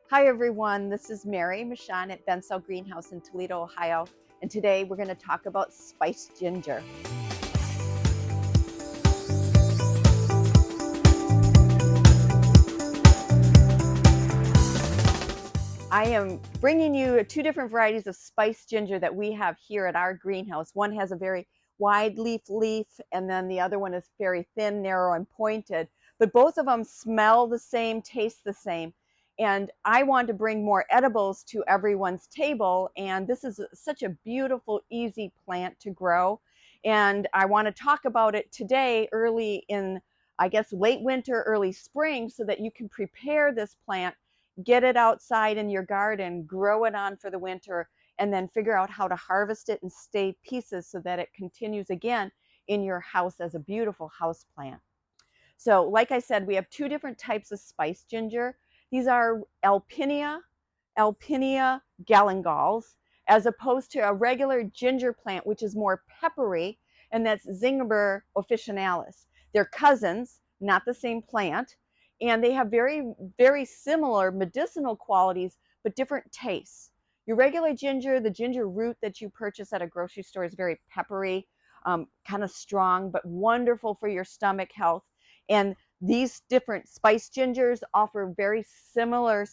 Hi everyone, this is Mary Michon at Bensell Greenhouse in Toledo, Ohio, and today we're going to talk about spiced ginger. I am bringing you two different varieties of spiced ginger that we have here at our greenhouse. One has a very wide leaf, and then the other one is very thin, narrow, and pointed, but both of them smell the same, taste the same. And I want to bring more edibles to everyone's table, and this is such a beautiful, easy plant to grow. And I want to talk about it today, early in, I guess, late winter, early spring, so that you can prepare this plant, get it outside in your garden, grow it on for the winter, and then figure out how to harvest it and stay pieces so that it continues again in your house as a beautiful house plant. So like I said, we have two different types of spice ginger. These are Alpinia galingals, as opposed to a regular ginger plant, which is more peppery, and that's Zingiber officinalis. They're cousins, not the same plant, and they have very, very similar medicinal qualities, but different tastes. Your regular ginger, the ginger root that you purchase at a grocery store, is very peppery, kind of strong, but wonderful for your stomach health. And these different spice gingers offer very similar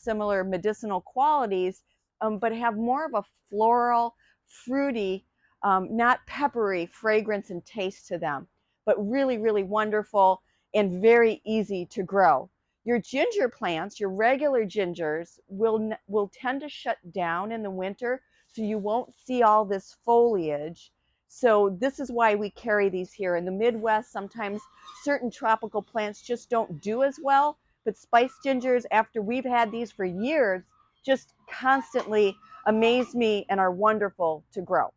medicinal qualities, but have more of a floral, fruity, not peppery fragrance and taste to them, but really, really wonderful and very easy to grow. Your ginger plants, your regular gingers, will tend to shut down in the winter, so you won't see all this foliage. So this is why we carry these here. In the Midwest, sometimes certain tropical plants just don't do as well, but spice gingers, after we've had these for years, just constantly amaze me and are wonderful to grow.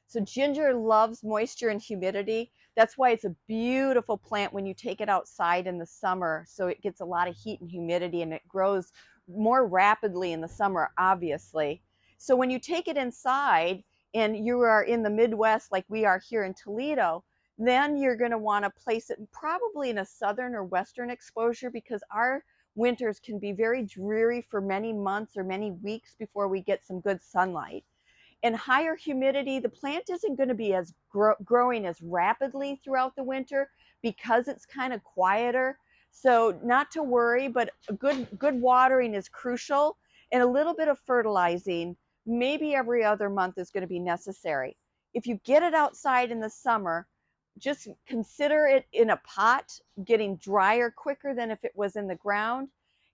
So ginger loves moisture and humidity. That's why it's a beautiful plant when you take it outside in the summer. So it gets a lot of heat and humidity, and it grows more rapidly in the summer, obviously. So when you take it inside and you are in the Midwest like we are here in Toledo, then you're going to want to place it probably in a southern or western exposure, because our winters can be very dreary for many months or many weeks before we get some good sunlight. In higher humidity, the plant isn't going to be as growing as rapidly throughout the winter because it's kind of quieter. So not to worry, but good watering is crucial, and a little bit of fertilizing, maybe every other month, is going to be necessary. If you get it outside in the summer, just consider it in a pot getting drier quicker than if it was in the ground,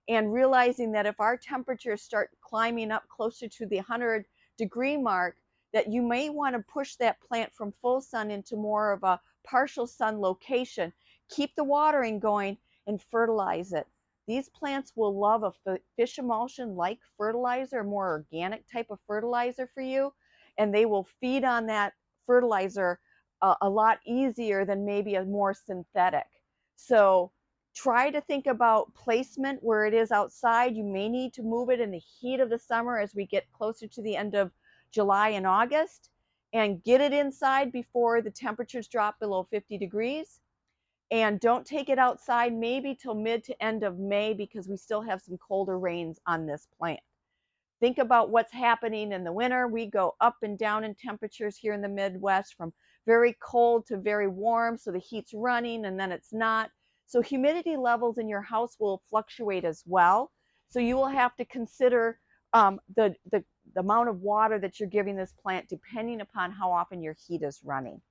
and realizing that if our temperatures start climbing up closer to the 100-degree mark, that you may want to push that plant from full sun into more of a partial sun location. Keep the watering going and fertilize it. These plants will love a fish emulsion like fertilizer, a more organic type of fertilizer for you, and they will feed on that fertilizer a lot easier than maybe a more synthetic. So try to think about placement where it is outside. You may need to move it in the heat of the summer as we get closer to the end of July and August, and get it inside before the temperatures drop below 50 degrees. And don't take it outside maybe till mid to end of May, because we still have some colder rains on this plant. Think about what's happening in the winter. We go up and down in temperatures here in the Midwest, from very cold to very warm. So the heat's running and then it's not. So humidity levels in your house will fluctuate as well. So you will have to consider the amount of water that you're giving this plant, depending upon how often your heat is running.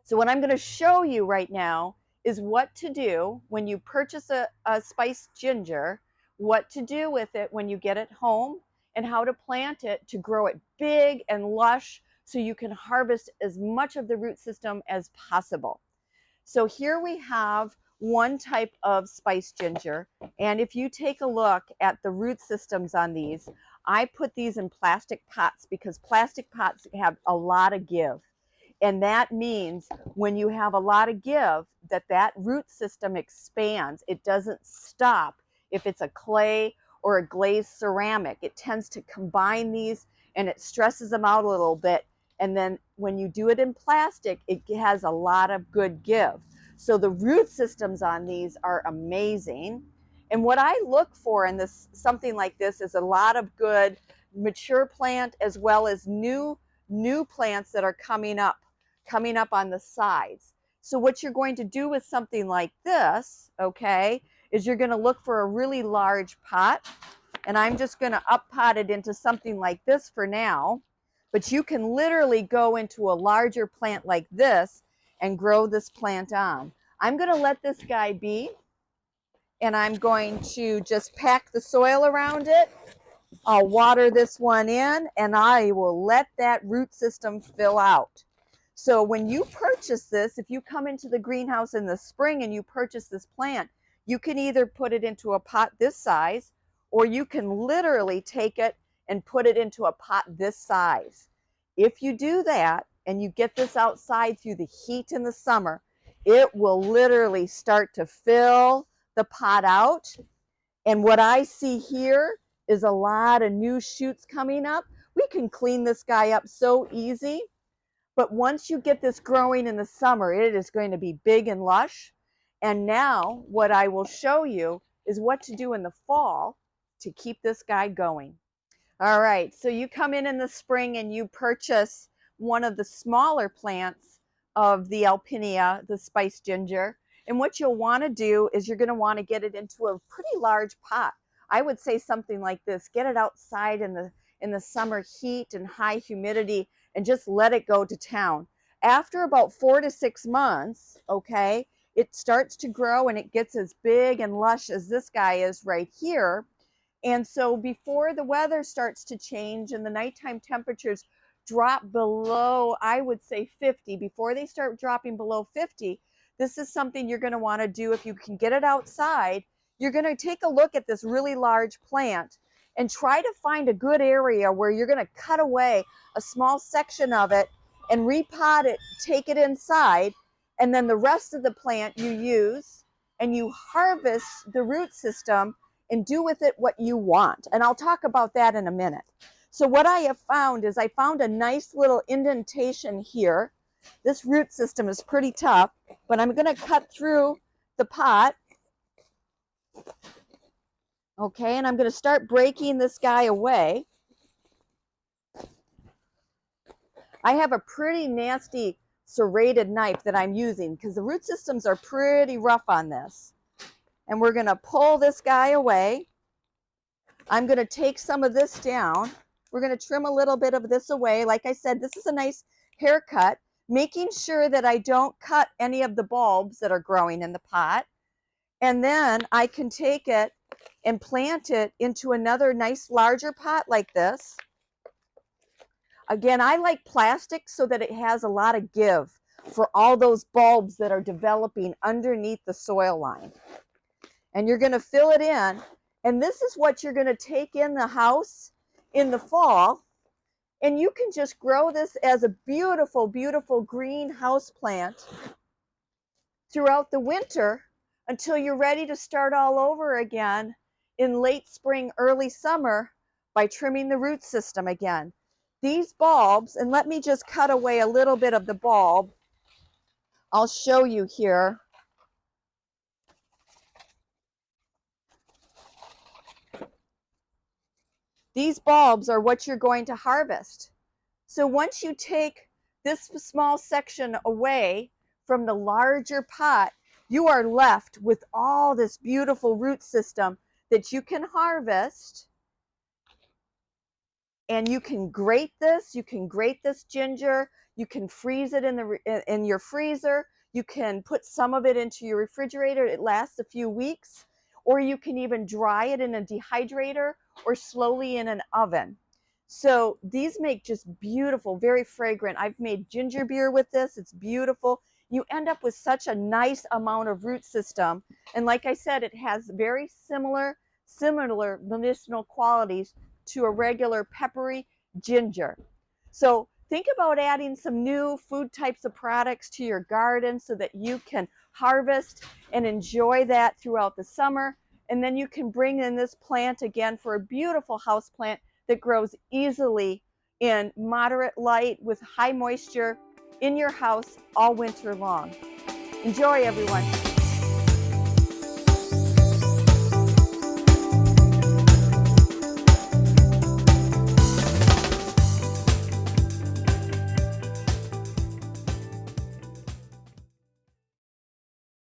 So what I'm going to show you right now is what to do when you purchase a spiced ginger, what to do with it when you get it home, and how to plant it to grow it big and lush so you can harvest as much of the root system as possible. So here we have one type of spiced ginger, and if you take a look at the root systems on these, I put these in plastic pots because plastic pots have a lot of give. And that means when you have a lot of give, that root system expands. It doesn't stop. If it's a clay or a glazed ceramic, it tends to combine these and it stresses them out a little bit. And then when you do it in plastic, it has a lot of good give. So the root systems on these are amazing. And what I look for in this, something like this, is a lot of good mature plant as well as new plants that are coming up on the sides. So what you're going to do with something like this, okay, is you're going to look for a really large pot, and I'm just going to up pot it into something like this for now. But you can literally go into a larger plant like this and grow this plant on. I'm going to let this guy be, and I'm going to just pack the soil around it. I'll water this one in, and I will let that root system fill out. So when you purchase this, if you come into the greenhouse in the spring and you purchase this plant, you can either put it into a pot this size, or you can literally take it and put it into a pot this size. If you do that and you get this outside through the heat in the summer, it will literally start to fill the pot out. And what I see here is a lot of new shoots coming up. We can clean this guy up so easy. But once you get this growing in the summer, it is going to be big and lush. And now what I will show you is what to do in the fall to keep this guy going. All right, so you come in the spring and you purchase one of the smaller plants of the Alpinia, the spice ginger. And what you'll want to do is you're going to want to get it into a pretty large pot. I would say something like this. Get it outside in the summer heat and high humidity and just let it go to town. After about 4 to 6 months, okay, it starts to grow and it gets as big and lush as this guy is right here. And so before the weather starts to change and the nighttime temperatures drop below, I would say 50, before they start dropping below 50, this is something you're going to want to do if you can get it outside. You're going to take a look at this really large plant and try to find a good area where you're going to cut away a small section of it and repot it, take it inside, and then the rest of the plant you use and you harvest the root system and do with it what you want. And I'll talk about that in a minute. So what I have found is I found a nice little indentation here. This root system is pretty tough, but I'm going to cut through the pot. Okay, and I'm going to start breaking this guy away. I have a pretty nasty serrated knife that I'm using because the root systems are pretty rough on this. And we're going to pull this guy away. I'm going to take some of this down. We're going to trim a little bit of this away. Like I said, this is a nice haircut, making sure that I don't cut any of the bulbs that are growing in the pot. And then I can take it and plant it into another nice larger pot like this. Again, I like plastic so that it has a lot of give for all those bulbs that are developing underneath the soil line. And you're going to fill it in. And this is what you're going to take in the house in the fall. And you can just grow this as a beautiful, beautiful green house plant throughout the winter until you're ready to start all over again in late spring, early summer by trimming the root system again. These bulbs, and let me just cut away a little bit of the bulb. I'll show you here. These bulbs are what you're going to harvest. So once you take this small section away from the larger pot, you are left with all this beautiful root system that you can harvest. And you can grate this. You can grate this ginger. You can freeze it in your freezer. You can put some of it into your refrigerator. It lasts a few weeks. Or you can even dry it in a dehydrator or slowly in an oven. So these make just beautiful, very fragrant. I've made ginger beer with this. It's beautiful. You end up with such a nice amount of root system. And like I said, it has very similar medicinal qualities to a regular peppery ginger. So think about adding some new food types of products to your garden so that you can harvest and enjoy that throughout the summer. And then you can bring in this plant again for a beautiful house plant that grows easily in moderate light with high moisture in your house all winter long. Enjoy, everyone.